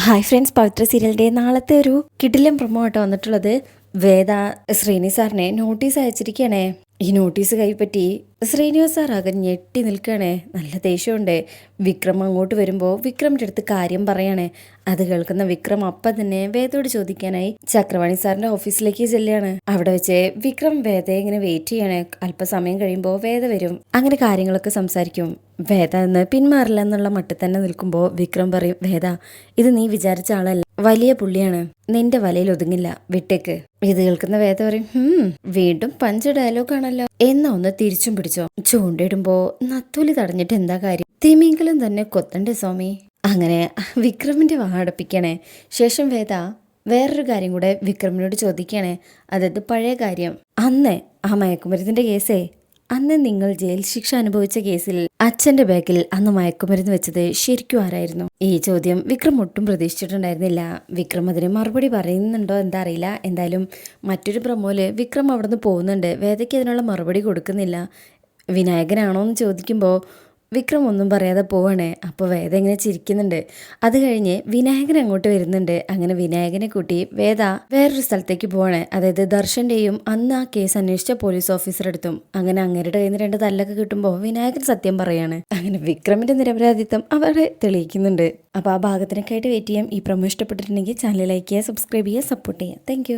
Hi friends, പവിത്ര സീരിയലിൻ്റെ നാളത്തെ ഒരു കിടിലം പ്രൊമോ ആയിട്ട് വന്നിട്ടുള്ളത്. വേദ ശ്രീനി സാറിനെ നോട്ടീസ് അയച്ചിരിക്കുകയാണേ. ഈ നോട്ടീസ് കൈപ്പറ്റി ശ്രീനിവാസ് സാർ ആകെ ഞെട്ടി നിൽക്കുകയാണേ. നല്ല ദേഷ്യമുണ്ട്. വിക്രം അങ്ങോട്ട് വരുമ്പോൾ വിക്രമിൻ്റെ അടുത്ത് കാര്യം പറയണേ. അത് കേൾക്കുന്ന വിക്രം അപ്പം തന്നെ വേദയോട് ചോദിക്കാനായി ചക്രവാണി സാറിൻ്റെ ഓഫീസിലേക്ക് ചെല്ലുകയാണ്. അവിടെ വെച്ച് വിക്രം വേദയെ ഇങ്ങനെ വെയിറ്റ് ചെയ്യണേ. അല്പസമയം കഴിയുമ്പോൾ വേദ വരും. അങ്ങനെ കാര്യങ്ങളൊക്കെ സംസാരിക്കും. വേദ എന്ന് പിന്മാറില്ല എന്നുള്ള മട്ടിൽ തന്നെ നിൽക്കുമ്പോൾ വിക്രം പറയും, വേദ, ഇത് നീ വിചാരിച്ച ആളല്ല, വലിയ പുള്ളിയാണ്, നിന്റെ വലയിൽ ഒതുങ്ങില്ല, വിട്ടേക്ക്. ഇത് കേൾക്കുന്ന വേദ പറയും, വീണ്ടും പഞ്ച് ഡയലോഗാണല്ലോ, എന്നാ ഒന്ന് തിരിച്ചും പിടിച്ചോ. ചൂണ്ടിടുമ്പോ നത്തൂലി തടഞ്ഞിട്ട് എന്താ കാര്യം, തിമിംഗലം തന്നെ കൊത്തണ്ടേ സ്വാമി. അങ്ങനെ വിക്രമിന്റെ വാടപ്പിക്കണേ. ശേഷം വേദ വേറൊരു കാര്യം കൂടെ വിക്രമിനോട് ചോദിക്കണേ. അതായത് പഴയ കാര്യം, അന്ന് ആ മയക്കുമരുന്നിന്റെ കേസേ, അന്ന് നിങ്ങൾ ജയിൽ ശിക്ഷ അനുഭവിച്ച കേസിൽ അച്ഛന്റെ ബാഗിൽ അന്ന് മയക്കുമരുന്ന് വെച്ചത് ശരിക്കും ആരായിരുന്നു? ഈ ചോദ്യം വിക്രം ഒട്ടും പ്രതീക്ഷിച്ചിട്ടുണ്ടായിരുന്നില്ല. വിക്രം അതിന് മറുപടി പറയുന്നുണ്ടോ എന്താ അറിയില്ല. എന്തായാലും മറ്റൊരു പ്രമോല് വിക്രം അവിടുന്ന് പോകുന്നുണ്ട്. വേദയ്ക്ക് അതിനുള്ള മറുപടി കൊടുക്കുന്നില്ല. വിനായകനാണോ എന്ന് ചോദിക്കുമ്പോൾ വിക്രം ഒന്നും പറയാതെ പോവാണേ. അപ്പോൾ വേദ ഇങ്ങനെ ചിരിക്കുന്നുണ്ട്. അത് കഴിഞ്ഞ് വിനായകൻ അങ്ങോട്ട് വരുന്നുണ്ട്. അങ്ങനെ വിനായകനെ കൂട്ടി വേദ വേറൊരു സ്ഥലത്തേക്ക് പോവാണ്. അതായത് ദർശന്റെയും അന്ന് ആ കേസ് അന്വേഷിച്ച പോലീസ് ഓഫീസർ എടുത്തും. അങ്ങനെ അങ്ങേരുടെ കയ്യിൽ നിന്ന് 2 തല്ലൊക്കെ കിട്ടുമ്പോൾ വിനായകൻ സത്യം പറയാണ്. അങ്ങനെ വിക്രമിന്റെ നിരപരാധിത്വം അവരെ തെളിയിക്കുന്നുണ്ട്. അപ്പോൾ ആ ഭാഗത്തിനൊക്കെ ആയിട്ട് വെയിറ്റ് ചെയ്യാം. ഈ പ്രൊമോ ഇഷ്ടപ്പെട്ടിട്ടുണ്ടെങ്കിൽ ചാനൽ ലൈക്ക് ചെയ്യുക, സബ്സ്ക്രൈബ് ചെയ്യുക, സപ്പോർട്ട് ചെയ്യുക. താങ്ക്